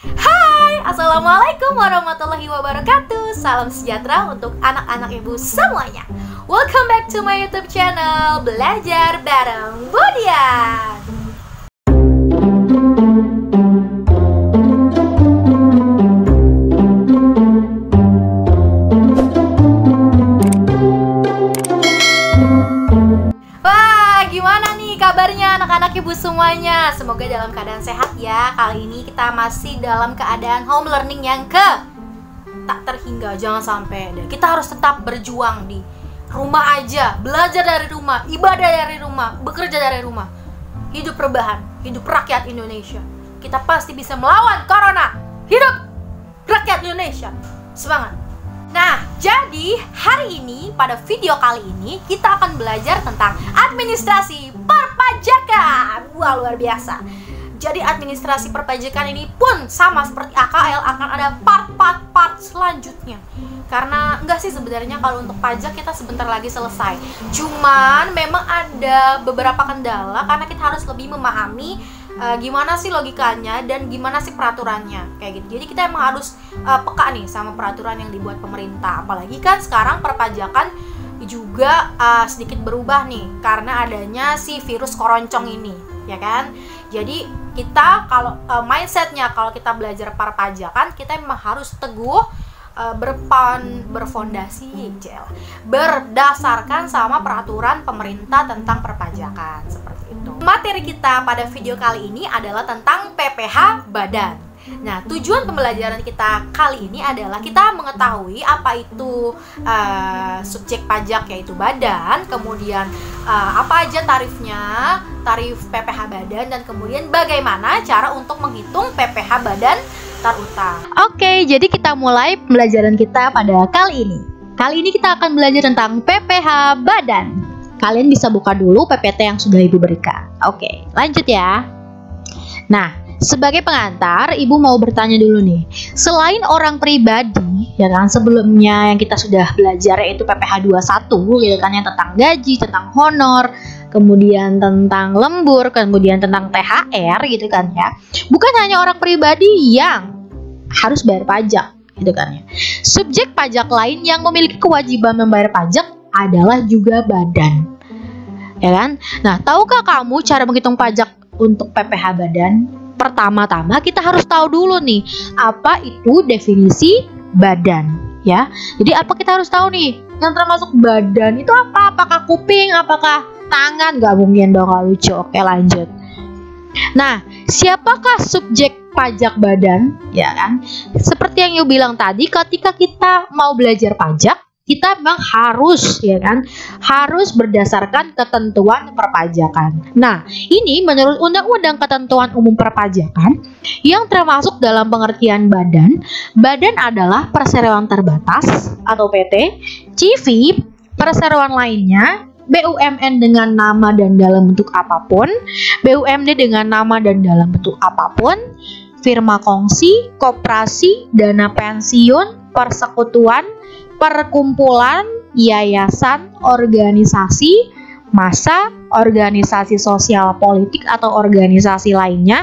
Hai, Assalamualaikum warahmatullahi wabarakatuh. Salam sejahtera untuk anak-anak ibu semuanya. Welcome back to my YouTube channel Belajar Bareng Budian. Wah, gimana nih kabarnya anak-anak ibu semuanya? Semoga dalam keadaan sehat ya. Kali ini kita masih dalam keadaan home learning yang tak terhingga, jangan sampai deh. Kita harus tetap berjuang di rumah aja, belajar dari rumah, ibadah dari rumah, bekerja dari rumah. Hidup rebahan, hidup rakyat Indonesia. Kita pasti bisa melawan corona. Hidup rakyat Indonesia. Semangat. Nah, jadi hari ini, pada video kali ini, kita akan belajar tentang administrasi perpajakan. Wah, luar biasa. Jadi administrasi perpajakan ini pun sama seperti AKL, akan ada part selanjutnya. Karena enggak sih sebenarnya kalau untuk pajak kita sebentar lagi selesai. Cuman memang ada beberapa kendala karena kita harus lebih memahami gimana sih logikanya dan gimana sih peraturannya kayak gitu. Jadi kita emang harus peka nih sama peraturan yang dibuat pemerintah. Apalagi kan sekarang perpajakan juga sedikit berubah nih karena adanya si virus koroncong ini, ya kan? Jadi kita kalau mindsetnya kalau kita belajar perpajakan, kita memang harus teguh berfondasi berdasarkan sama peraturan pemerintah tentang perpajakan seperti itu. Materi kita pada video kali ini adalah tentang PPh Badan. Nah, tujuan pembelajaran kita kali ini adalah kita mengetahui apa itu subjek pajak yaitu badan, kemudian apa aja tarifnya, tarif PPh Badan, dan kemudian bagaimana cara untuk menghitung PPh Badan terutama. Oke, jadi kita mulai pembelajaran kita pada kali ini. Kali ini kita akan belajar tentang PPh Badan. Kalian bisa buka dulu PPT yang sudah Ibu berikan. Oke, lanjut ya. Nah, sebagai pengantar, Ibu mau bertanya dulu nih. Selain orang pribadi, ya kan, sebelumnya yang kita sudah belajar yaitu PPh 21, ya kan, yang tentang gaji, tentang honor, kemudian tentang lembur, kemudian tentang THR gitu kan ya. Bukan hanya orang pribadi yang harus bayar pajak gitu kan ya. Subjek pajak lain yang memiliki kewajiban membayar pajak adalah juga badan. Ya kan? Nah, tahukah kamu cara menghitung pajak untuk PPh Badan? Pertama-tama kita harus tahu dulu nih, apa itu definisi badan, ya. Jadi apa kita harus tahu nih? Yang termasuk badan itu apa? Apakah kuping? Apakah tangan? Gak mungkin dong, gak lucu. Oke, lanjut. Nah, siapakah subjek pajak badan? Ya kan? Seperti yang Yu bilang tadi, ketika kita mau belajar pajak, kita memang harus, ya kan, harus berdasarkan ketentuan perpajakan. Nah, ini menurut Undang-Undang Ketentuan Umum Perpajakan yang termasuk dalam pengertian badan. Badan adalah perseroan terbatas atau PT, CV, perseroan lainnya, BUMN dengan nama dan dalam bentuk apapun, BUMD dengan nama dan dalam bentuk apapun, firma kongsi, koperasi, dana pensiun, persekutuan, perkumpulan, yayasan, organisasi, massa, organisasi sosial politik atau organisasi lainnya,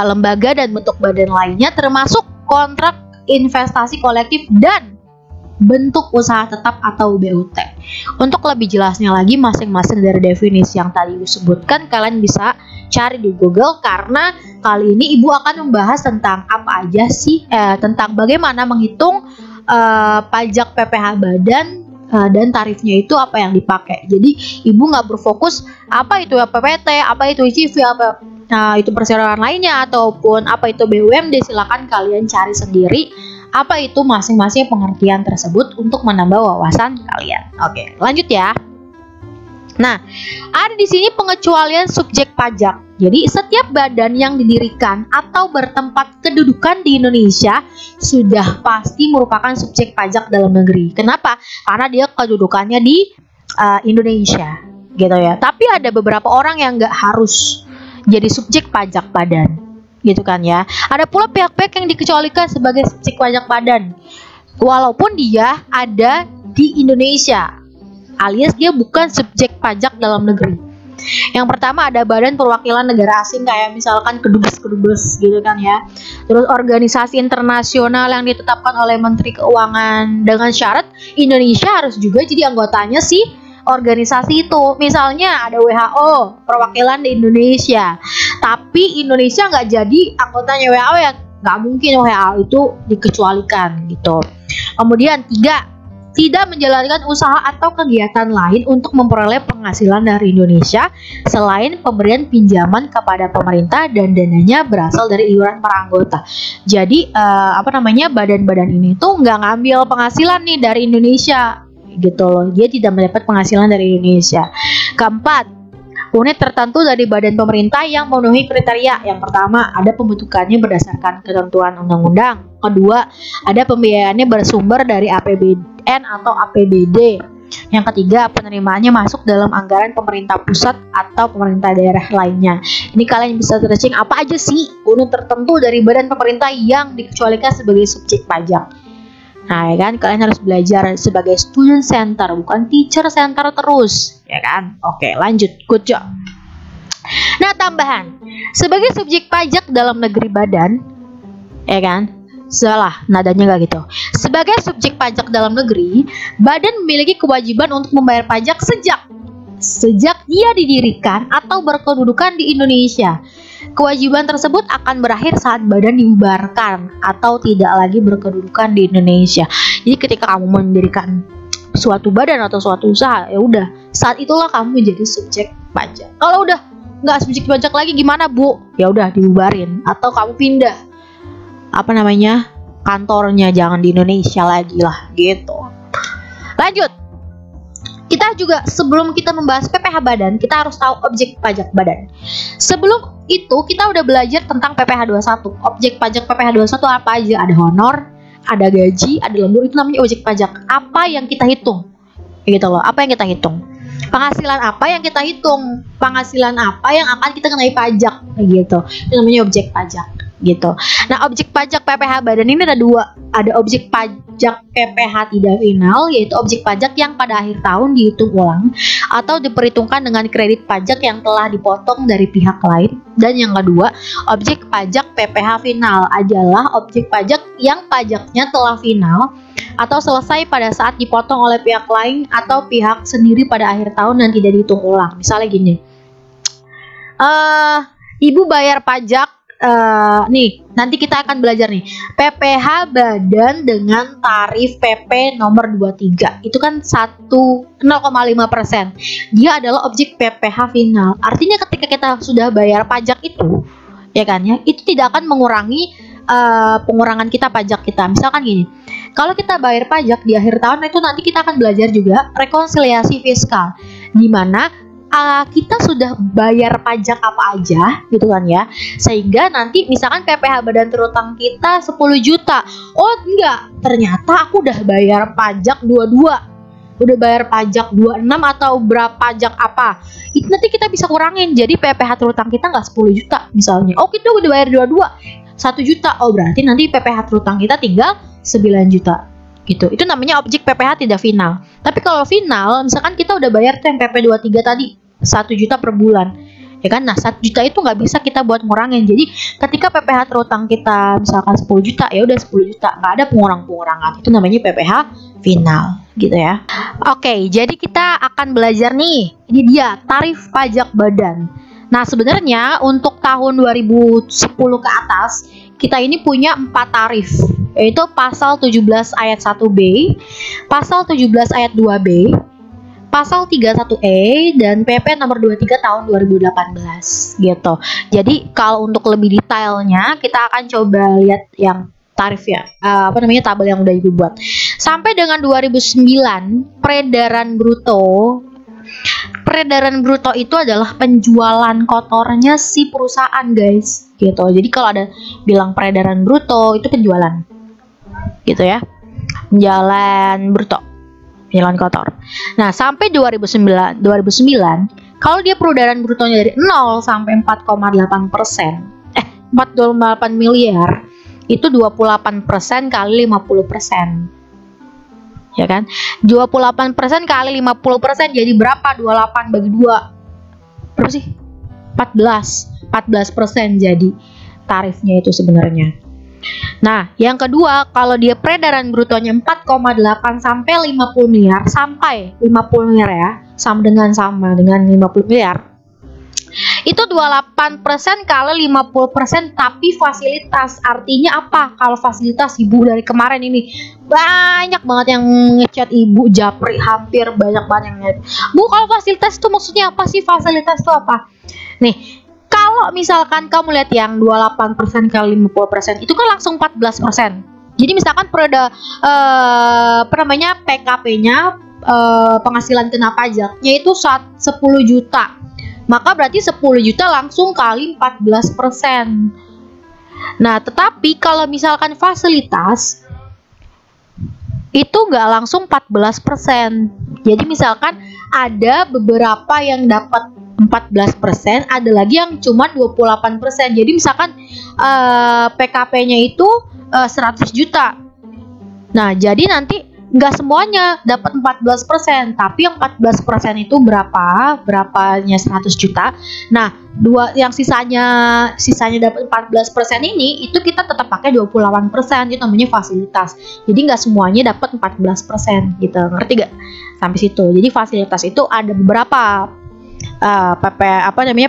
lembaga dan bentuk badan lainnya, termasuk kontrak investasi kolektif dan bentuk usaha tetap atau BUT. Untuk lebih jelasnya lagi, masing-masing dari definisi yang tadi disebutkan kalian bisa cari di Google, karena kali ini Ibu akan membahas tentang apa aja sih, tentang bagaimana menghitung pajak PPh Badan dan tarifnya itu apa yang dipakai. Jadi Ibu nggak berfokus apa itu PPT, apa itu CV, apa itu perseroan lainnya, ataupun apa itu BUMD. Silakan kalian cari sendiri apa itu masing-masing pengertian tersebut untuk menambah wawasan kalian. Oke, lanjut ya. Nah, ada di sini pengecualian subjek pajak. Jadi, setiap badan yang didirikan atau bertempat kedudukan di Indonesia sudah pasti merupakan subjek pajak dalam negeri. Kenapa? Karena dia kedudukannya di Indonesia, gitu ya. Tapi ada beberapa orang yang nggak harus jadi subjek pajak badan, gitu kan ya. Ada pula pihak-pihak yang dikecualikan sebagai subjek pajak badan, walaupun dia ada di Indonesia, alias dia bukan subjek pajak dalam negeri. Yang pertama ada Badan Perwakilan Negara Asing, kayak misalkan kedubes gitu kan ya. Terus organisasi internasional yang ditetapkan oleh Menteri Keuangan dengan syarat Indonesia harus juga jadi anggotanya sih organisasi itu. Misalnya ada WHO, perwakilan di Indonesia, tapi Indonesia nggak jadi anggotanya WHO, ya nggak mungkin WHO itu dikecualikan gitu. Kemudian 3, tidak menjalankan usaha atau kegiatan lain untuk memperoleh penghasilan dari Indonesia selain pemberian pinjaman kepada pemerintah dan dananya berasal dari iuran para anggota. Jadi badan-badan ini tuh nggak ngambil penghasilan nih dari Indonesia gitu loh. Dia tidak mendapat penghasilan dari Indonesia. Keempat, unit tertentu dari badan pemerintah yang memenuhi kriteria. Yang pertama, ada pembentukannya berdasarkan ketentuan undang-undang. Kedua, ada pembiayaannya bersumber dari APBN atau APBD. Yang ketiga, penerimaannya masuk dalam anggaran pemerintah pusat atau pemerintah daerah lainnya. Ini kalian bisa searching apa aja sih unit tertentu dari badan pemerintah yang dikecualikan sebagai subjek pajak. Nah, ya kan, kalian harus belajar sebagai student center, bukan teacher center terus, ya kan? Oke, lanjut, good job. Nah, tambahan, sebagai subjek pajak dalam negeri badan, ya kan? Salah, nadanya gak gitu. Sebagai subjek pajak dalam negeri, badan memiliki kewajiban untuk membayar pajak sejak ia didirikan atau berkedudukan di Indonesia. Kewajiban tersebut akan berakhir saat badan dibubarkan atau tidak lagi berkedudukan di Indonesia. Jadi ketika kamu mendirikan suatu badan atau suatu usaha, ya udah saat itulah kamu menjadi subjek pajak. Kalau udah nggak subjek pajak lagi gimana, Bu? Ya udah dibubarin atau kamu pindah kantornya, jangan di Indonesia lagi lah gitu. Lanjut. Kita juga sebelum kita membahas PPh badan, kita harus tahu objek pajak badan. Sebelum itu kita udah belajar tentang PPh 21. Objek pajak PPh 21 apa aja? Ada honor, ada gaji, ada lembur, itu namanya objek pajak. Apa yang kita hitung? Gitu loh. Apa yang kita hitung? Penghasilan apa yang kita hitung? Penghasilan apa yang akan kita kenai pajak? Gitu. Itu namanya objek pajak. Gitu. Nah, objek pajak PPh badan ini ada dua. Ada objek pajak PPh tidak final, yaitu objek pajak yang pada akhir tahun dihitung ulang atau diperhitungkan dengan kredit pajak yang telah dipotong dari pihak lain. Dan yang kedua, objek pajak PPh final adalah objek pajak yang pajaknya telah final atau selesai pada saat dipotong oleh pihak lain atau pihak sendiri pada akhir tahun dan tidak dihitung ulang. Misalnya gini, Ibu bayar pajak, nih nanti kita akan belajar nih PPh badan dengan tarif PP nomor 23, itu kan 0,5%. Dia adalah objek PPh final. Artinya ketika kita sudah bayar pajak itu, ya kan ya, itu tidak akan mengurangi pengurangan kita pajak kita. Misalkan gini, kalau kita bayar pajak di akhir tahun itu nanti kita akan belajar juga rekonsiliasi fiskal, di mana kita sudah bayar pajak apa aja gitu kan ya, sehingga nanti misalkan PPh badan terutang kita 10 juta, oh enggak, ternyata aku udah bayar pajak 22, udah bayar pajak 26 atau berapa pajak apa, itu nanti kita bisa kurangin, jadi PPh terutang kita nggak 10 juta misalnya, oh kita udah bayar 22, 1 juta, oh berarti nanti PPh terutang kita tinggal 9 juta gitu. Itu namanya objek PPh tidak final. Tapi kalau final, misalkan kita udah bayar tuh yang PP 23 tadi 1 juta per bulan, ya kan? Nah, 1 juta itu nggak bisa kita buat ngurangin. Jadi ketika PPh terutang kita misalkan 10 juta, ya udah 10 juta, nggak ada pengurangan. Itu namanya PPh final, gitu ya. Oke, jadi kita akan belajar nih. Ini dia tarif pajak badan. Nah, sebenarnya untuk tahun 2010 ke atas kita ini punya 4 tarif, yaitu pasal 17 ayat 1B, pasal 17 ayat 2B, pasal 31E, dan PP nomor 23 tahun 2018 gitu. Jadi kalau untuk lebih detailnya kita akan coba lihat yang tarif ya, tabel yang udah ibu buat. Sampai dengan 2009 peredaran bruto itu adalah penjualan kotornya si perusahaan, guys, gitu. Jadi kalau ada bilang peredaran bruto itu penjualan, gitu ya, penjualan bruto, penjualan kotor. Nah, sampai 2009 kalau dia peredaran brutonya dari 0 sampai 4,8%, 4,8 miliar, itu 28% kali 50%. Ya kan, 28% kali 50% jadi berapa? 28 bagi 2, berapa sih? 14% jadi tarifnya itu sebenarnya. Nah, yang kedua, kalau dia peredaran brutonya 4,8 sampai 50 miliar ya, sama dengan 50 miliar. Itu 28% kali 50%, tapi fasilitas. Artinya apa? Kalau fasilitas, ibu dari kemarin ini banyak banget yang ngechat ibu, japri, hampir banyak banget yang ngechat. Bu, kalau fasilitas itu maksudnya apa sih? Fasilitas itu apa? Nih, kalau misalkan kamu lihat yang 28% kali 50%, itu kan langsung 14%. Jadi misalkan PKP-nya, penghasilan kena pajaknya itu 10 juta. Maka berarti 10 juta langsung kali 14%. Nah, tetapi kalau misalkan fasilitas itu nggak langsung 14%. Jadi misalkan ada beberapa yang dapat 14%, ada lagi yang cuma 28%. Jadi misalkan PKP-nya itu 100 juta. Nah, jadi nanti nggak semuanya dapat 14%, tapi yang 14% itu berapanya 100 juta. Nah, yang sisanya dapat 14% ini, itu kita tetap pakai 28%, itu namanya fasilitas. Jadi nggak semuanya dapat 14% gitu, ngerti gak? Sampai situ. Jadi fasilitas itu ada beberapa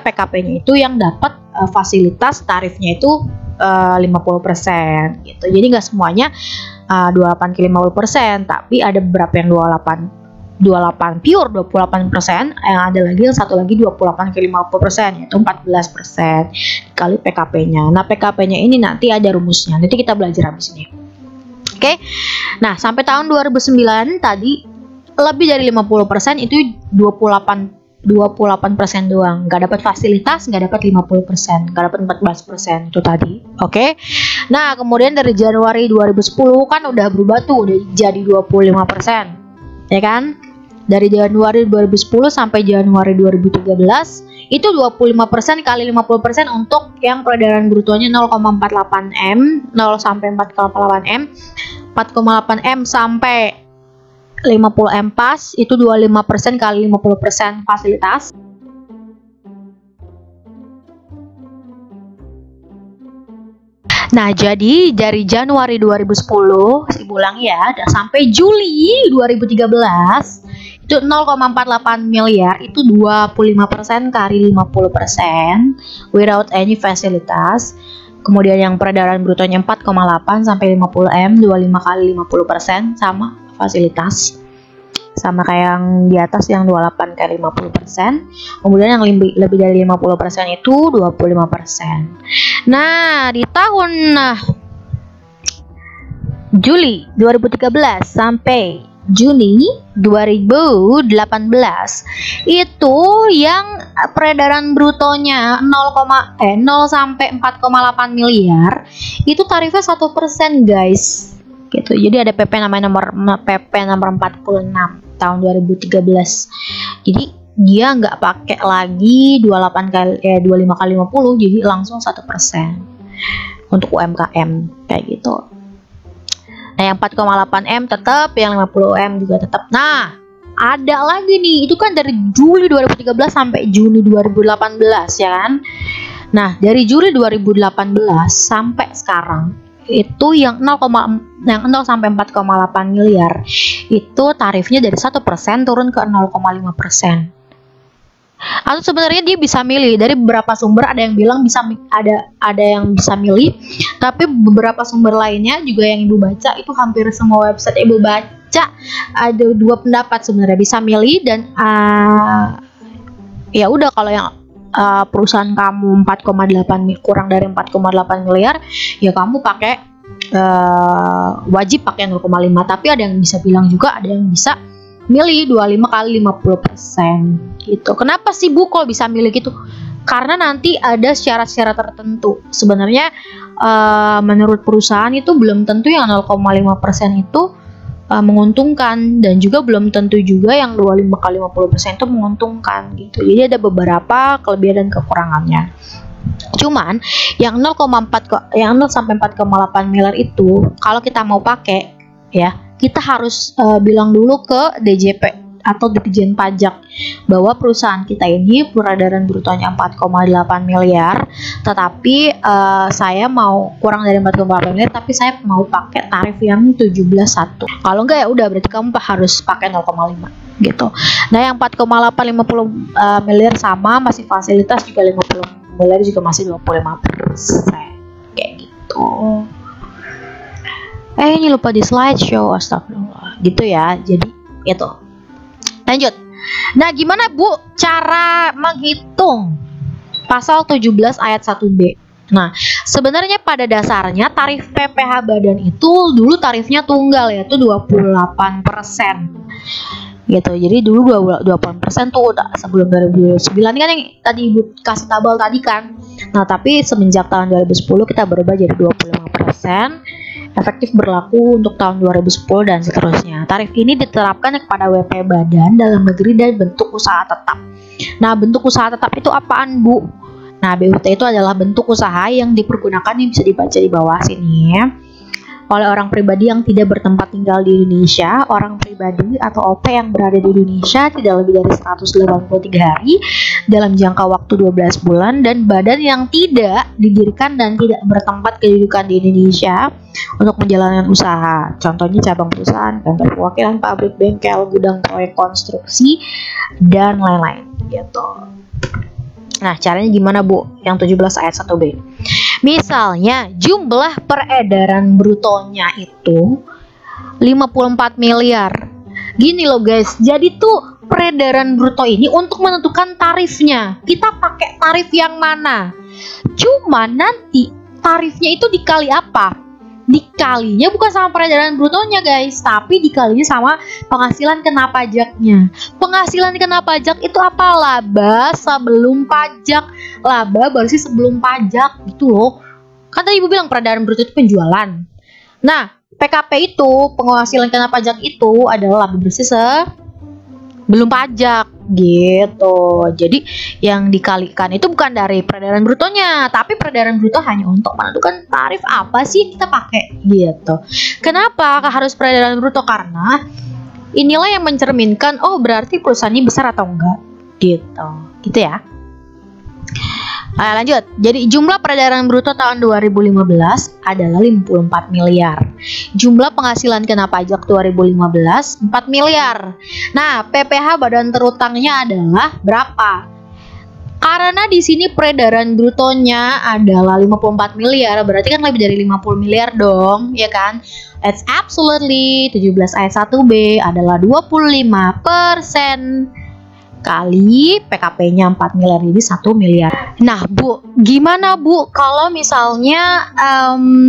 PKP-nya itu yang dapat fasilitas tarifnya itu 50% gitu. Jadi nggak semuanya 28 ke 50%, tapi ada beberapa yang 28 pure 28%, yang ada lagi yang satu lagi 28 ke 50%, yaitu 14% kali PKP-nya. Nah, PKP-nya ini nanti ada rumusnya, nanti kita belajar habis ini. Oke. Nah, sampai tahun 2009 tadi lebih dari 50% itu 28% doang, nggak dapat fasilitas, nggak dapat 50%, nggak dapat 14% itu tadi. Oke. Nah, kemudian dari Januari 2010 kan udah berubah tuh, udah jadi 25%, ya kan? Dari Januari 2010 sampai Januari 2013 itu 25% kali 50% untuk yang peredaran brutonya 0,48 M, 0 sampai 4,8 M, 4,8 M sampai 50 M pas, itu 25% kali 50% fasilitas. Nah, jadi dari Januari 2010, saya ulang ya, sampai Juli 2013 itu 0,48 miliar, itu 25% kali 50% without any fasilitas. Kemudian yang peredaran brutonya 4,8 sampai 50 M, 25 kali 50% sama fasilitas, sama kayak yang di atas yang 28 kali 50%. Kemudian yang lebih dari 50% itu 25%. Nah, di tahun Juli 2013 sampai Juni 2018 itu yang peredaran brutonya 0 sampai 4,8 miliar itu tarifnya 1%, guys. Gitu. Jadi ada PP nomor 46 tahun 2013. Jadi dia nggak pakai lagi 25 kali 50, jadi langsung 1% untuk UMKM kayak gitu. Nah, yang 4,8 M tetap, yang 50 M juga tetap. Nah, ada lagi nih, itu kan dari Juli 2013 sampai Juni 2018 ya kan. Nah, dari Juli 2018 sampai sekarang itu yang 0 sampai 4,8 miliar itu tarifnya dari 1% turun ke 0,5%. Atau sebenarnya dia bisa milih dari beberapa sumber, ada yang bilang bisa ada yang bisa milih, tapi beberapa sumber lainnya juga yang ibu baca itu hampir semua website ibu baca ada dua pendapat sebenarnya, bisa milih dan ya udah kalau yang perusahaan kamu 4,8 kurang dari 4,8 miliar ya kamu pakai wajib pakai 0,5, tapi ada yang bisa bilang juga ada yang bisa milih 25 kali 50% gitu. Kenapa sih Bu kok bisa milih gitu? Karena nanti ada syarat-syarat tertentu. Sebenarnya menurut perusahaan itu belum tentu yang 0,5% itu menguntungkan, dan juga belum tentu juga yang 25 kali 50% itu menguntungkan gitu. Jadi ada beberapa kelebihan dan kekurangannya. Cuman yang 0 sampai 4,8 miliar itu kalau kita mau pakai ya, kita harus bilang dulu ke DJP atau Ditjen Pajak bahwa perusahaan kita ini peredaran brutonya 4,8 miliar, tetapi saya mau kurang dari 4,8 miliar, tapi saya mau pakai tarif yang 17,1. Kalau enggak ya udah berarti kamu harus pakai 0,5 gitu. Nah yang 4,850 miliar sama masih fasilitas juga 50 miliar juga masih 25%, kayak gitu. Ini lupa di slideshow, astagfirullah. Gitu ya, jadi itu. Lanjut. Nah, gimana Bu cara menghitung pasal 17 ayat 1B? Nah, sebenarnya pada dasarnya tarif PPh badan itu dulu tarifnya tunggal, yaitu 28%. Gitu. Jadi dulu 28% tuh udah sebelum 2009 kan yang tadi Ibu kasih tabel tadi kan. Nah, tapi semenjak tahun 2010 kita berubah jadi 25%. Efektif berlaku untuk tahun 2010 dan seterusnya. Tarif ini diterapkan kepada WP badan dalam negeri dan bentuk usaha tetap. Nah, bentuk usaha tetap itu apaan, Bu? Nah, BUT itu adalah bentuk usaha yang dipergunakan, yang bisa dibaca di bawah sini ya, oleh orang pribadi yang tidak bertempat tinggal di Indonesia. Orang pribadi atau OP yang berada di Indonesia tidak lebih dari 183 hari dalam jangka waktu 12 bulan, dan badan yang tidak didirikan dan tidak bertempat kedudukan di Indonesia untuk menjalankan usaha. Contohnya cabang perusahaan, kantor perwakilan, pabrik, bengkel, gudang, proyek konstruksi, dan lain-lain gitu. Nah, caranya gimana, Bu? Yang 17 ayat 1B. Misalnya jumlah peredaran brutonya itu 54 miliar. Gini loh guys, jadi tuh peredaran bruto ini untuk menentukan tarifnya, kita pakai tarif yang mana? Cuma nanti tarifnya itu dikali apa? Dikalinya bukan sama peredaran brutonya guys, tapi dikalinya sama penghasilan kena pajaknya. Penghasilan kena pajak itu apa? Laba sebelum pajak. Laba bersih sebelum pajak gitu loh. Kan tadi Ibu bilang peredaran bruto itu penjualan. Nah, PKP itu, penghasilan kena pajak itu adalah laba bersih sebelum pajak gitu. Jadi yang dikalikan itu bukan dari peredaran brutonya, tapi peredaran bruto hanya untuk menentukan tarif apa sih kita pakai gitu. Kenapa harus peredaran bruto? Karena inilah yang mencerminkan oh berarti perusahaan ini besar atau enggak gitu. Gitu ya. Lanjut. Jadi jumlah peredaran bruto tahun 2015 adalah 54 miliar. Jumlah penghasilan kena pajak 2015 4 miliar. Nah, PPh badan terutangnya adalah berapa? Karena di sini peredaran brutonya adalah 54 miliar, berarti kan lebih dari 50 miliar dong, ya kan? It's absolutely 17 ayat 1B adalah 25% kali PKP-nya 4 miliar, jadi 1 miliar. Nah, Bu, gimana Bu kalau misalnya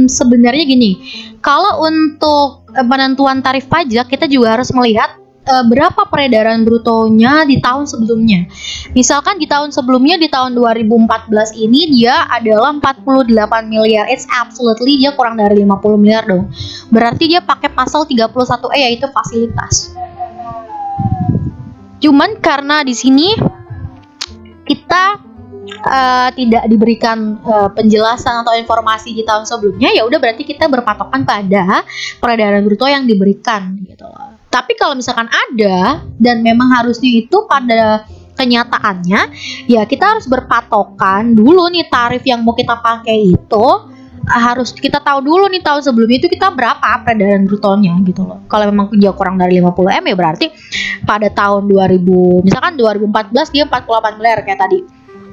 sebenarnya gini, kalau untuk penentuan tarif pajak kita juga harus melihat berapa peredaran brutonya di tahun sebelumnya. Misalkan di tahun sebelumnya, di tahun 2014 ini dia adalah 48 miliar. It's absolutely dia kurang dari 50 miliar dong. Berarti dia pakai pasal 31E yaitu fasilitas. Cuman karena di sini kita tidak diberikan penjelasan atau informasi di tahun sebelumnya, ya udah berarti kita berpatokan pada peredaran bruto yang diberikan gitu loh. Tapi kalau misalkan ada dan memang harusnya itu pada kenyataannya, ya kita harus berpatokan dulu nih tarif yang mau kita pakai itu harus kita tahu dulu nih tahun sebelumnya itu kita berapa peredaran brutonya gitu loh. Kalau memang dia kurang dari 50 M ya berarti pada tahun 2000, misalkan 2014 dia 48 miliar kayak tadi.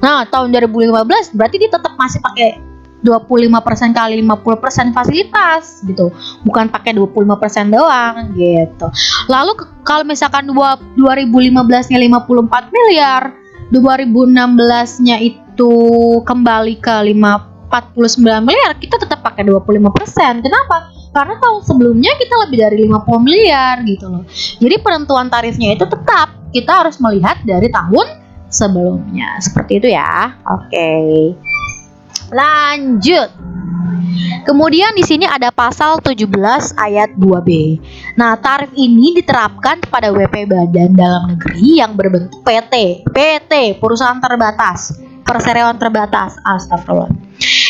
Nah, tahun 2015 berarti dia tetap masih pakai 25% kali 50% fasilitas gitu. Bukan pakai 25% doang gitu. Lalu kalau misalkan 2015-nya 54 miliar, 2016-nya itu kembali ke 49 miliar, kita tetap pakai 25%. Kenapa? Karena tahun sebelumnya kita lebih dari 50 miliar gitu loh. Jadi penentuan tarifnya itu tetap kita harus melihat dari tahun sebelumnya. Seperti itu ya. Oke. Lanjut. Kemudian di sini ada pasal 17 ayat 2B. Nah, tarif ini diterapkan pada WP badan dalam negeri yang berbentuk PT, perusahaan terbatas, perseroan terbatas, astagfirullah,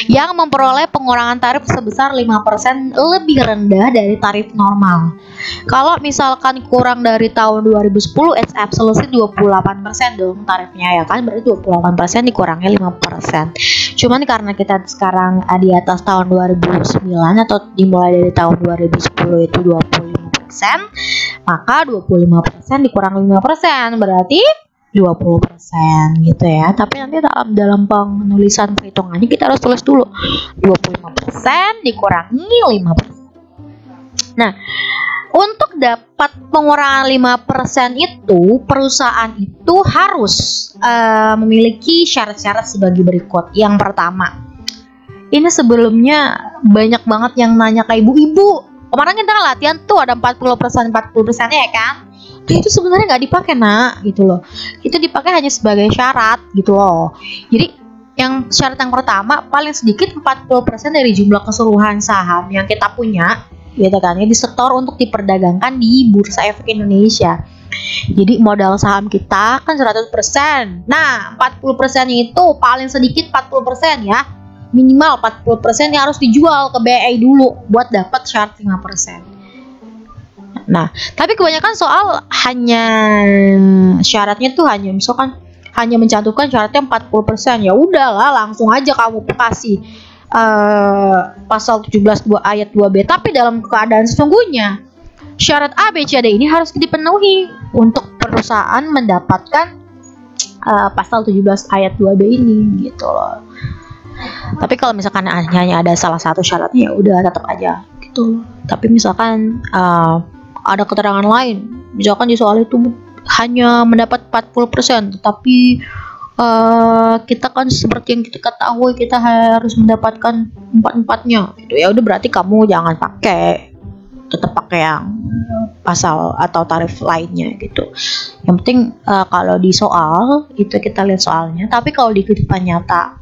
yang memperoleh pengurangan tarif sebesar 5% lebih rendah dari tarif normal. Kalau misalkan kurang dari tahun 2010, it's absolutely 28% dong tarifnya ya kan, berarti 28% dikurangnya 5%. Cuman karena kita sekarang di atas tahun 2009 atau dimulai dari tahun 2010 itu 25%, maka 25% dikurang 5% berarti 20% gitu ya. Tapi nanti dalam penulisan perhitungannya kita harus tulis dulu 25% dikurangi 5%. Nah, untuk dapat pengurangan 5% itu, perusahaan itu harus memiliki syarat-syarat sebagai berikut. Yang pertama, ini sebelumnya banyak banget yang nanya ke ibu-ibu. Kemarin kita latihan tuh ada 40% ya kan? Nah, itu sebenarnya nggak dipakai nak, gitu loh. Itu dipakai hanya sebagai syarat, gitu loh. Jadi yang syarat yang pertama, paling sedikit 40% dari jumlah keseluruhan saham yang kita punya, gitu kan, ya disetor untuk diperdagangkan di Bursa Efek Indonesia. Jadi modal saham kita kan 100%. Nah, 40% itu paling sedikit 40% ya. Minimal 40% yang harus dijual ke BI dulu buat dapat syarat 5%. Nah, tapi kebanyakan soal hanya syaratnya tuh hanya misalkan hanya mencantumkan syaratnya 40%. Ya udahlah, langsung aja kamu kasih pasal 17 ayat 2B. Tapi dalam keadaan sesungguhnya syarat A, B, C, D ini harus dipenuhi untuk perusahaan mendapatkan pasal 17 ayat 2B ini gitu loh. Tapi kalau misalkan hanya ada salah satu syaratnya, ya udah tetap aja gitu. Tapi misalkan ada keterangan lain, misalkan di soal itu hanya mendapat 40%, tetapi kita kan seperti yang kita ketahui kita harus mendapatkan 4-4-nya gitu. Ya udah berarti kamu jangan pakai, tetap pakai yang pasal atau tarif lainnya gitu. Yang penting kalau di soal itu kita lihat soalnya, tapi kalau di kehidupan nyata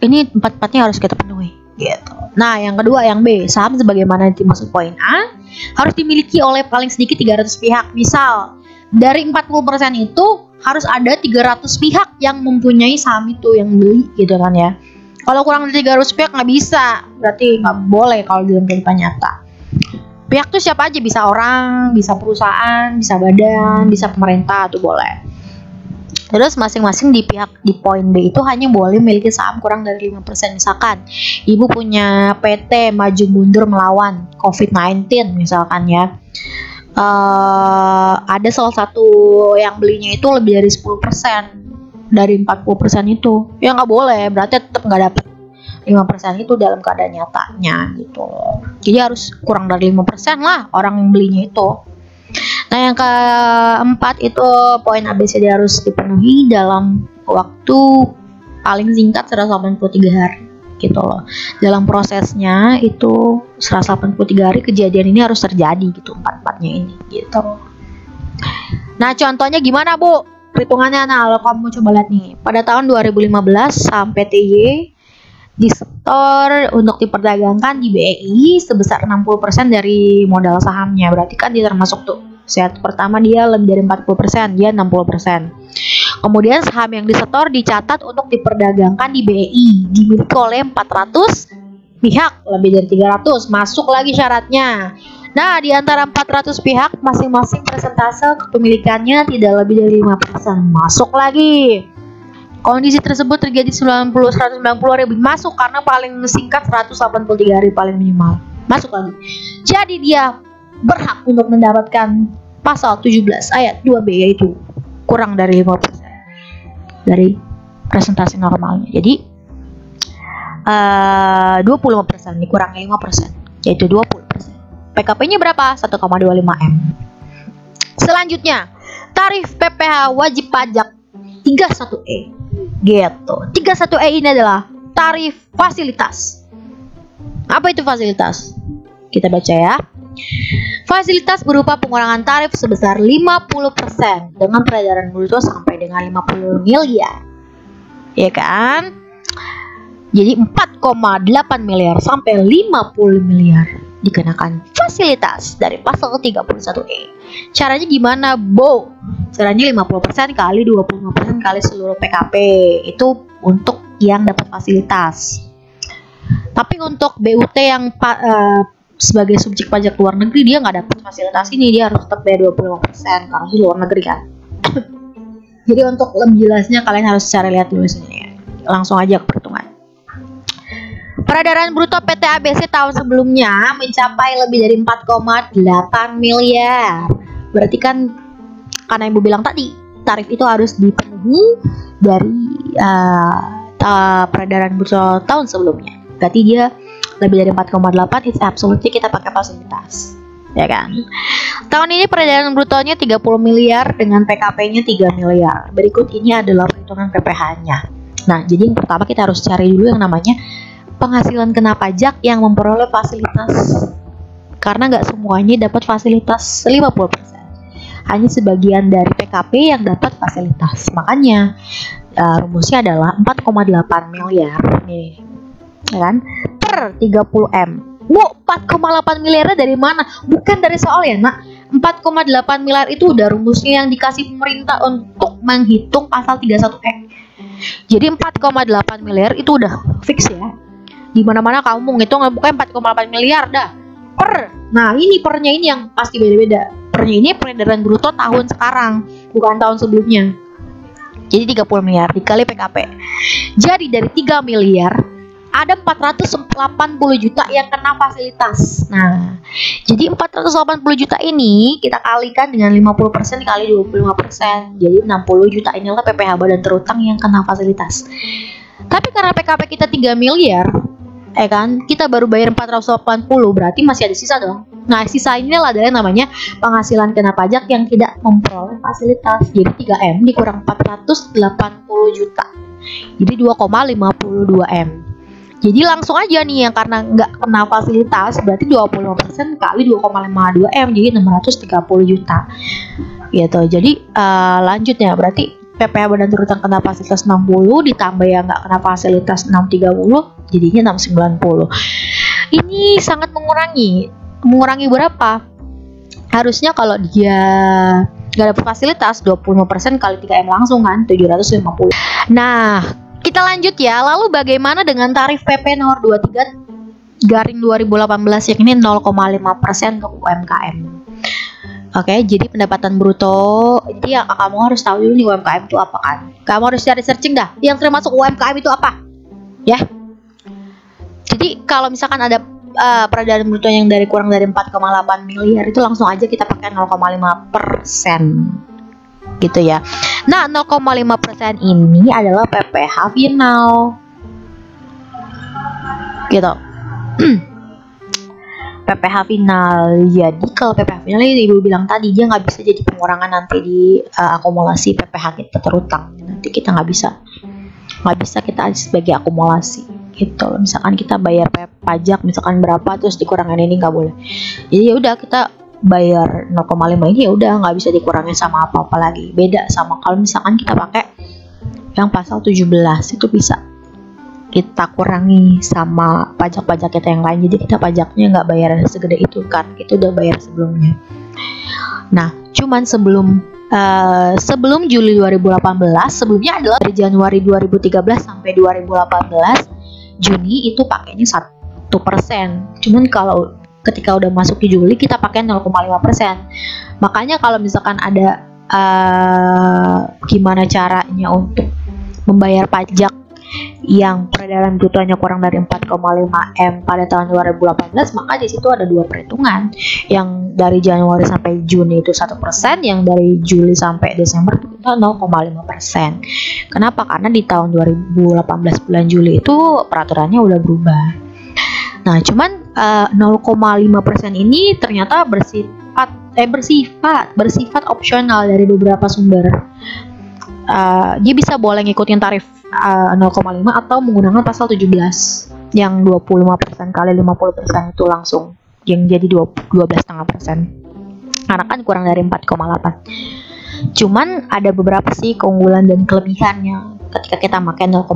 ini 4-4-nya harus kita penuhi gitu. Nah, yang kedua, yang B, saham sebagaimana dimaksud poin A harus dimiliki oleh paling sedikit 300 pihak. Misal, dari 40% itu harus ada 300 pihak yang mempunyai saham itu, yang beli gitu kan ya. Kalau kurang dari 300 pihak nggak bisa, berarti nggak boleh kalau dalam kehidupan nyata. Pihak itu siapa aja, bisa orang, bisa perusahaan, bisa badan, bisa pemerintah, itu boleh. Terus masing-masing di pihak di poin B itu hanya boleh memiliki saham kurang dari 5%. Misalkan ibu punya PT Maju Mundur Melawan COVID-19 misalkan ya, ada salah satu yang belinya itu lebih dari 10% dari 40% itu, ya nggak boleh, berarti tetap nggak dapat 5% itu dalam keadaan nyatanya gitu loh. Jadi harus kurang dari 5% lah orang yang belinya itu. Nah, yang keempat itu poin ABCD harus dipenuhi dalam waktu paling singkat 183 hari gitu loh. Dalam prosesnya itu 183 hari kejadian ini harus terjadi gitu, 4-4-nya ini gitu. Nah, contohnya gimana Bu? Perhitungannya, nah kalau kamu coba lihat nih, pada tahun 2015 saham PTY disetor untuk diperdagangkan di BEI sebesar 60% dari modal sahamnya. Berarti kan dia termasuk tuh set pertama dia lebih dari 40%, dia 60%. Kemudian saham yang disetor dicatat untuk diperdagangkan di BEI dimiliki oleh 400 pihak, lebih dari 300. Masuk lagi syaratnya. Nah, di antara 400 pihak masing-masing persentase kepemilikannya tidak lebih dari 5%. Masuk lagi. Kondisi tersebut terjadi 190 hari masuk karena paling singkat 183 hari paling minimal. Masuk lagi. Jadi dia berhak untuk mendapatkan pasal 17 ayat 2B, yaitu kurang dari 5% dari presentasi normalnya. Jadi 25% dikurangi 5%, yaitu 20%. PKP-nya berapa? 1,25 M. Selanjutnya, tarif PPh wajib pajak 31E. Gitu. 31E ini adalah tarif fasilitas. Apa itu fasilitas? Kita baca ya. Fasilitas berupa pengurangan tarif sebesar 50% dengan peredaran bruto sampai dengan 50 miliar. Ya kan? Jadi 4,8 miliar sampai 50 miliar dikenakan fasilitas dari pasal 31E. Caranya gimana, Bo? Caranya 50% kali 25% kali seluruh PKP. Itu untuk yang dapat fasilitas. Tapi untuk BUT yang sebagai subjek pajak luar negeri, dia nggak dapat fasilitas ini, dia harus tetap bayar 25% karena di luar negeri kan. Jadi untuk lebih jelasnya kalian harus cari lihat dulu sini ya. Langsung aja ke perhitungan. Peredaran bruto PT ABC tahun sebelumnya mencapai lebih dari 4,8 miliar. Berarti kan karena Ibu bilang tadi, tarif itu harus dipenuhi dari peredaran bruto tahun sebelumnya. Berarti dia lebih dari 4,8, it's absolutely kita pakai fasilitas, ya kan. Tahun ini peredaran brutonya 30 miliar dengan PKP-nya 3 miliar. Berikut ini adalah perhitungan PPh-nya. Nah, jadi yang pertama kita harus cari dulu yang namanya penghasilan kena pajak yang memperoleh fasilitas. Karena nggak semuanya dapat fasilitas 50%. Hanya sebagian dari PKP yang dapat fasilitas. Makanya rumusnya adalah 4,8 miliar nih, ya kan? Per 30M. Bu, 4,8 miliarnya dari mana? Bukan dari soal ya, Nak. 4,8 miliar itu udah rumusnya yang dikasih pemerintah untuk menghitung pasal 31E. Jadi 4,8 miliar itu udah fix ya. Dimana-mana kamu mau ngitung bukan 4,8 miliar dah. Per. Nah, ini pernya ini yang pasti beda-beda. Pernya ini peredaran bruto tahun sekarang, bukan tahun sebelumnya. Jadi 30 miliar dikali PKP. Jadi dari 3 miliar ada 480 juta yang kena fasilitas. Nah, jadi 480 juta ini kita kalikan dengan 50% kali 25%. Jadi 60 juta inilah PPh badan terutang yang kena fasilitas. Tapi karena PKP kita 3 miliar, kan, kita baru bayar 480, berarti masih ada sisa dong. Nah, sisa inilah adalah namanya penghasilan kena pajak yang tidak memperoleh fasilitas. Jadi 3M dikurang 480 juta. Jadi 2,52M. Jadi langsung aja nih yang karena nggak kena fasilitas berarti 25% kali 2,52M jadi 630 juta gitu. Jadi lanjutnya berarti PPh badan terutang kena fasilitas 60 ditambah yang nggak kena fasilitas 630 jadinya 690. Ini sangat mengurangi berapa? Harusnya kalau dia nggak dapat fasilitas 25% kali 3M langsung kan 750. Nah, kita lanjut ya. Lalu bagaimana dengan tarif PP nomor 23/2018 yang ini 0,5% untuk UMKM. Oke, jadi pendapatan bruto. Jadi yang kamu harus tahu dulu nih UMKM itu apa kan. Kamu harus cari searching dah. Yang termasuk UMKM itu apa? Ya. Jadi kalau misalkan ada peredaran bruto yang kurang dari 4,8 miliar itu langsung aja kita pakai 0,5%. Gitu ya. Nah, 0,5% ini adalah PPh final. Gitu. PPh final. Jadi kalau PPh final ini Ibu bilang tadi dia nggak bisa jadi pengurangan nanti di akumulasi PPh kita terutang. Nanti kita nggak bisa kita sebagai akumulasi. Gitu. Misalkan kita bayar pajak misalkan berapa terus dikurangin ini nggak boleh. Jadi ya udah kita bayar 0,5 ini ya udah nggak bisa dikurangi sama apa-apa lagi. Beda sama kalau misalkan kita pakai yang pasal 17 itu bisa kita kurangi sama pajak-pajak kita yang lain. Jadi kita pajaknya nggak bayar segede itu kan, itu udah bayar sebelumnya. Nah, cuman sebelum Juli 2018, sebelumnya adalah dari Januari 2013 sampai 2018 Juni itu pakainya 1%. Cuman kalau ketika udah masuk ke Juli kita pakai 0,5%. Makanya kalau misalkan ada gimana caranya untuk membayar pajak yang peredaran brutonya kurang dari 4,5M pada tahun 2018, maka di situ ada dua perhitungan. Yang dari Januari sampai Juni itu 1%, yang dari Juli sampai Desember itu 0,5%. Kenapa? Karena di tahun 2018 bulan Juli itu peraturannya udah berubah. Nah, cuman 0,5% ini ternyata bersifat opsional dari beberapa sumber. Dia bisa boleh ngikutin tarif 0,5 atau menggunakan pasal 17 yang 25% kali 50% itu langsung yang jadi 12,5%. Karena kan kurang dari 4,8. Cuman ada beberapa sih keunggulan dan kelebihannya ketika kita pakai 0,5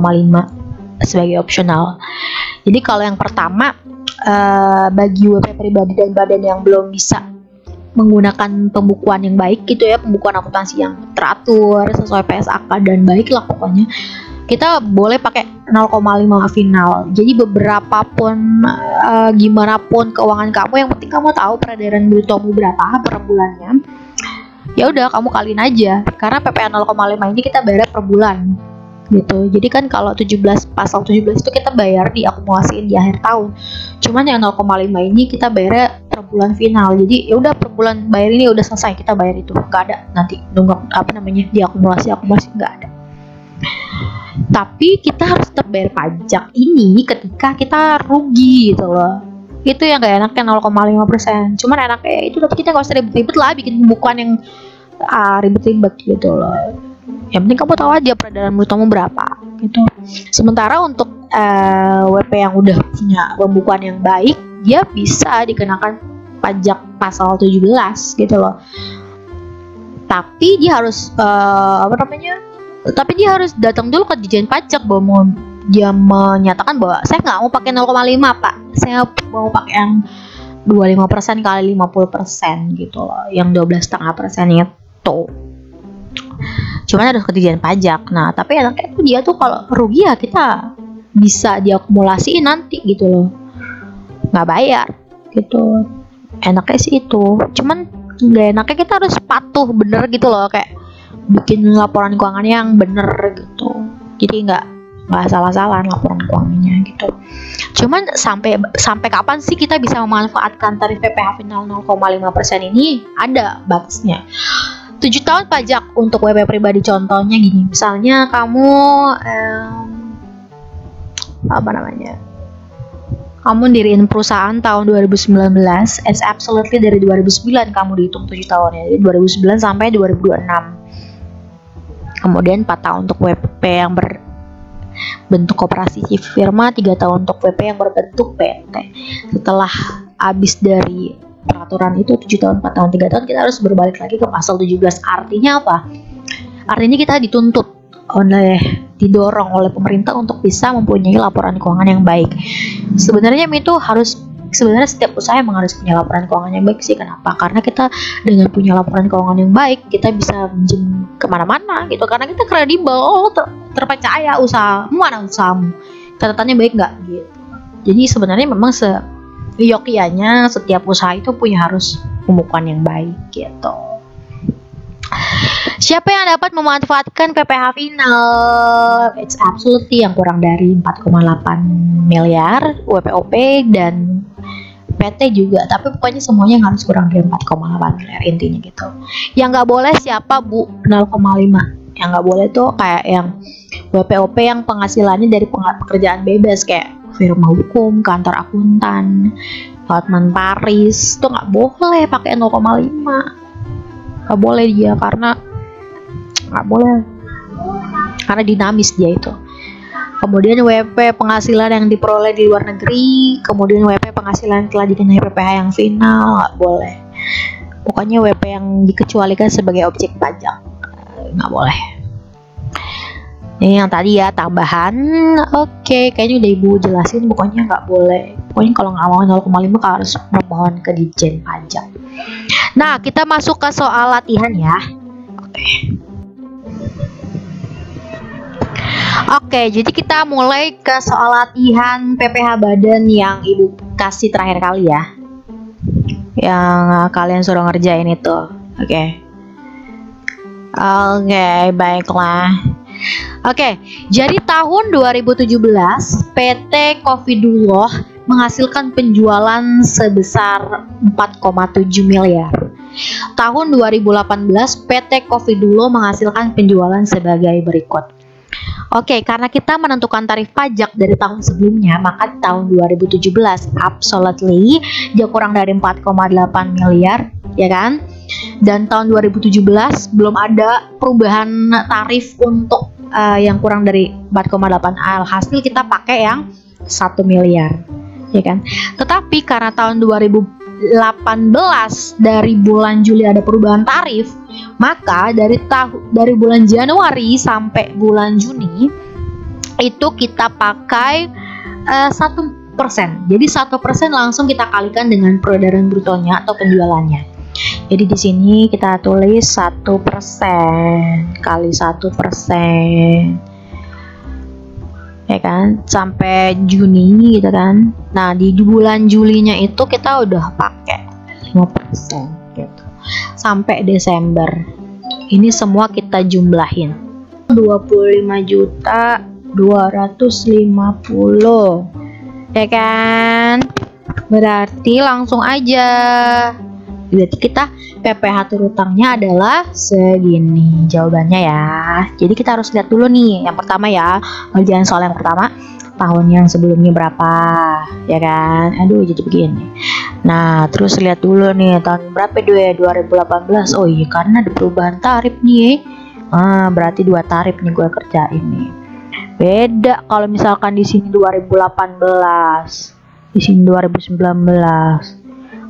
sebagai opsional. Jadi kalau yang pertama bagi WP pribadi dan badan yang belum bisa menggunakan pembukuan yang baik gitu ya, pembukuan akuntansi yang teratur sesuai PSAK dan baik lah pokoknya, kita boleh pakai 0,5 final. Jadi beberapa pun gimana pun keuangan kamu, yang penting kamu tahu peredaran brutomu berapa per bulannya. Ya udah kamu kaliin aja, karena PPh 0,5 ini kita bayar per bulan gitu. Jadi kan kalau 17 pasal 17 itu kita bayar diakumulasiin di akhir tahun. Cuman yang 0,5 ini kita bayar per bulan final. Jadi ya udah per bulan bayar ini udah selesai, kita bayar itu. Enggak ada nanti nunggu diakumulasi nggak ada. Tapi kita harus tetap bayar pajak ini ketika kita rugi gitu loh. Itu yang gak enaknya 0,5%. Cuman enaknya itu tapi kita gak usah ribet-ribet lah bikin pembukuan yang ribet-ribet gitu loh. Yang penting kamu tahu aja peredaran brutomu berapa gitu. Sementara untuk WP yang udah punya pembukuan yang baik, dia bisa dikenakan pajak pasal 17 gitu loh. Tapi dia harus tapi dia harus datang dulu ke Ditjen Pajak bahwa dia menyatakan bahwa saya nggak mau pakai 0,5 Pak, saya mau pakai yang 25% kali 50% gitu loh, yang 12,5% itu. Cuman harus ke Ditjen Pajak. Nah tapi enaknya itu dia tuh kalau rugi ya kita bisa diakumulasiin nanti gitu loh, nggak bayar gitu. Enaknya sih itu. Cuman nggak enaknya kita harus patuh bener gitu loh, kayak bikin laporan keuangan yang bener gitu. Jadi nggak salah-salah laporan keuangannya gitu. Cuman sampai kapan sih kita bisa memanfaatkan tarif PPh final 0,5% ini? Ada batasnya. 7 tahun pajak untuk WP pribadi. Contohnya gini, misalnya kamu kamu diriin perusahaan tahun 2019, it's absolutely dari 2009 kamu dihitung 7 tahun ya, dari 2009 sampai 2026. Kemudian 4 tahun untuk WP yang berbentuk koperasi firma, 3 tahun untuk WP yang berbentuk PT. Setelah habis dari peraturan itu 7 tahun, 4 tahun, 3 tahun, kita harus berbalik lagi ke pasal 17. Artinya apa? Artinya kita didorong oleh pemerintah untuk bisa mempunyai laporan keuangan yang baik. Sebenarnya setiap usaha memang harus punya laporan keuangan yang baik sih. Kenapa? Karena kita dengan punya laporan keuangan yang baik, kita bisa minjem kemana-mana gitu. Karena kita kredibel, terpercaya usahamu, catatannya baik nggak gitu. Jadi sebenarnya memang seyogyanya setiap usaha itu harus pembukuan yang baik gitu. Siapa yang dapat memanfaatkan PPh final? It's absolutely yang kurang dari 4,8 miliar WPOP dan PT juga, tapi pokoknya semuanya harus kurang dari 4,8 miliar intinya gitu. Yang nggak boleh siapa Bu? 0,5. Yang nggak boleh tuh kayak yang WPOP yang penghasilannya dari pekerjaan bebas kayak firma hukum, kantor akuntan, Hotman Paris, tuh nggak boleh pakai 0,5. Nggak boleh dia, karena dinamis dia itu. Kemudian WP penghasilan yang diperoleh di luar negeri, kemudian WP penghasilan yang telah dikenai PPh yang final, nggak boleh. Pokoknya WP yang dikecualikan sebagai objek pajak nggak boleh. Ini yang tadi ya tambahan. Oke, kayaknya udah Ibu jelasin. Pokoknya nggak boleh. Pokoknya kalau nggak mau 0,5 harus memohon ke Ditjen Pajak. Nah, kita masuk ke soal latihan ya. Oke, jadi kita mulai ke soal latihan PPh badan yang Ibu kasih terakhir kali ya. Yang kalian suruh ngerjain itu. Oke, baiklah. Oke, jadi tahun 2017 PT Coffee-Duloh menghasilkan penjualan sebesar 4,7 miliar. Tahun 2018 PT Coffee-Duloh menghasilkan penjualan sebagai berikut. Oke, karena kita menentukan tarif pajak dari tahun sebelumnya, maka tahun 2017 absolutely dia kurang dari 4,8 miliar, ya kan? Dan tahun 2017 belum ada perubahan tarif untuk yang kurang dari 4,8. Alhasil kita pakai yang 1 miliar, ya kan? Tetapi karena tahun 2018 dari bulan Juli ada perubahan tarif, maka dari bulan Januari sampai bulan Juni itu kita pakai 1%. Jadi 1% langsung kita kalikan dengan peredaran brutonya atau penjualannya. Jadi di sini kita tulis 1% kali 1%. ya kan, sampai Juni gitu kan. Nah di bulan Julinya itu kita udah pakai 5% gitu sampai Desember. Ini semua kita jumlahin 25.250 ya kan. Berarti langsung aja, berarti kita PPh terutangnya adalah segini jawabannya ya. Jadi kita harus lihat dulu nih yang pertama ya, ngerjain soal yang pertama, tahun yang sebelumnya berapa ya kan. Aduh jadi begini. Nah terus lihat dulu nih tahun berapa deh, 2018. Oh iya karena ada perubahan tarif nih. Berarti 2 tarif nih gue kerjain nih. Beda kalau misalkan di sini 2018, di sini 2019.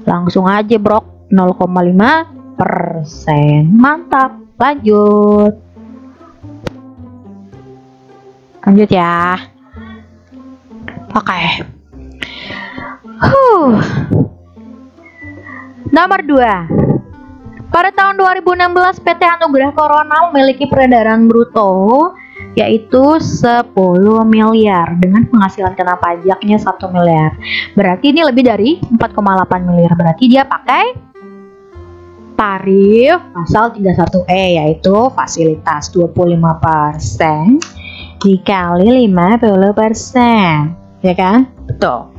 Langsung aja brok, 0,5%. Mantap, lanjut ya. Oke. Nomor 2. Pada tahun 2016 PT Anugerah Corona memiliki peredaran bruto yaitu 10 miliar dengan penghasilan kena pajaknya 1 miliar. Berarti ini lebih dari 4,8 miliar. Berarti dia pakai tarif pasal 31E yaitu fasilitas 25% dikali 50%, ya kan? Betul.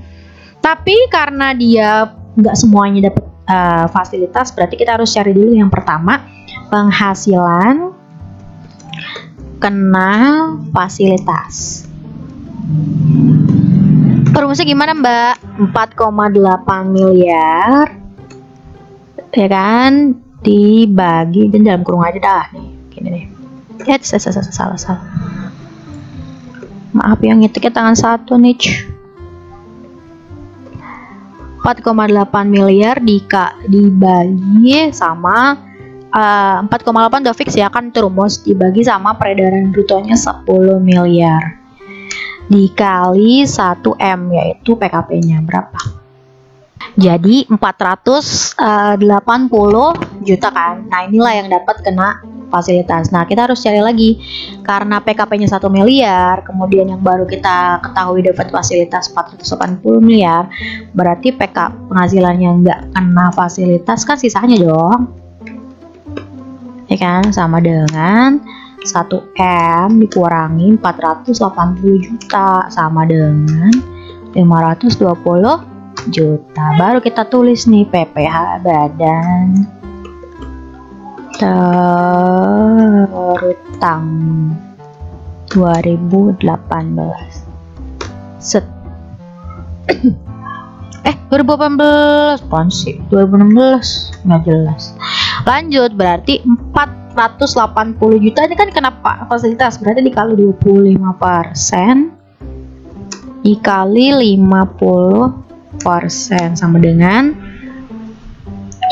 Tapi karena dia nggak semuanya dapat fasilitas, berarti kita harus cari dulu yang pertama, penghasilan kena fasilitas. Perumusnya gimana Mbak? 4,8 miliar ya kan, dibagi, dan dalam kurung aja dah nih, gini nih. Ya salah. Maaf yang ngetiknya tangan satu nih. 4,8 miliar dibagi sama 4,8 udah fix ya kan, rumus dibagi sama peredaran brutonya 10 miliar dikali 1M yaitu PKP-nya berapa? Jadi 480 juta kan. Nah inilah yang dapat kena fasilitas. Nah kita harus cari lagi karena PKP-nya 1 miliar, kemudian yang baru kita ketahui dapat fasilitas 480 miliar, berarti penghasilannya nggak kena fasilitas kan sisanya dong, ya kan, sama dengan 1M dikurangi 480 juta sama dengan 520 juta. Baru kita tulis nih PPh badan terutang 2018. Set. 2018 sih 2016 nggak jelas. Lanjut, berarti 480 juta ini kan kenapa fasilitas, berarti dikali 25% dikali 50% sama dengan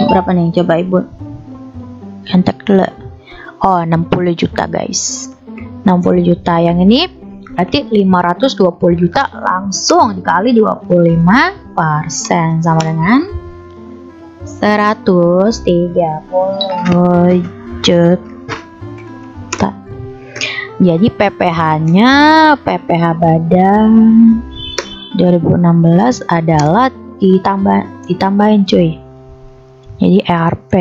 berapa nih, coba ibu entek dulu. Oh 60 juta guys, 60 juta. Yang ini berarti 520 juta langsung dikali 25% sama dengan 130 juta. Jadi PPh-nya, PPh badan 2016 adalah ditambahin cuy. Jadi ERP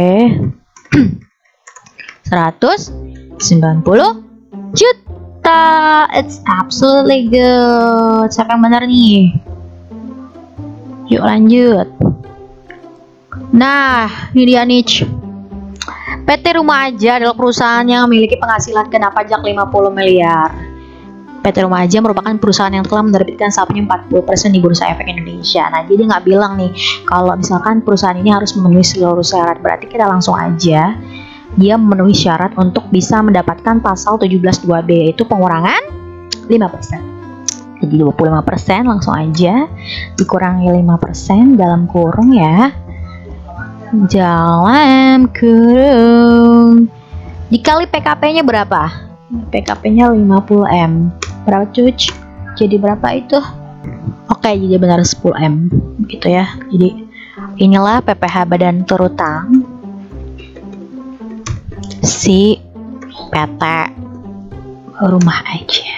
190 juta. It's absolutely good. Siapa yang benar nih? Yuk lanjut. Nah, ini dia nih. PT Rumah Aja adalah perusahaan yang memiliki penghasilan kena pajak 50 miliar. PT Rumah Aja merupakan perusahaan yang telah menerbitkan sahamnya 40% di Bursa Efek Indonesia. Nah, jadi nggak bilang nih kalau misalkan perusahaan ini harus memenuhi seluruh syarat. Berarti kita langsung aja dia memenuhi syarat untuk bisa mendapatkan pasal 17(2)B yaitu pengurangan 5%. Jadi 25% langsung aja dikurangi 5% dalam kurung ya. Dalam kurung dikali PKP-nya berapa? PKP-nya 50M. Berapa cuy? Jadi berapa itu? Oke, jadi benar 10M gitu ya. Jadi inilah PPh badan terutang si PT Rumah Aja.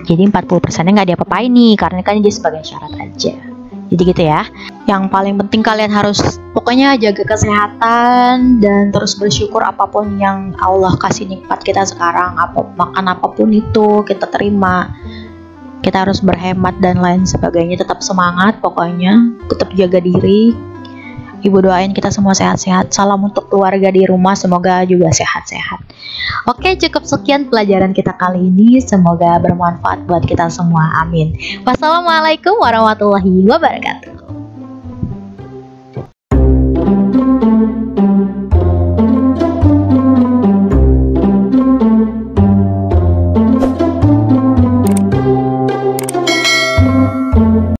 Jadi 40%-nya nggak diapa-apain nih, karena kan dia sebagai syarat aja. Jadi gitu ya. Yang paling penting kalian harus pokoknya jaga kesehatan dan terus bersyukur apapun yang Allah kasih nikmat kita sekarang, makan apapun itu kita terima. Kita harus berhemat dan lain sebagainya. Tetap semangat pokoknya, tetap jaga diri. Ibu doain kita semua sehat-sehat. Salam untuk keluarga di rumah, semoga juga sehat-sehat. Oke, cukup sekian pelajaran kita kali ini. Semoga bermanfaat buat kita semua. Amin. Wassalamualaikum warahmatullahi wabarakatuh.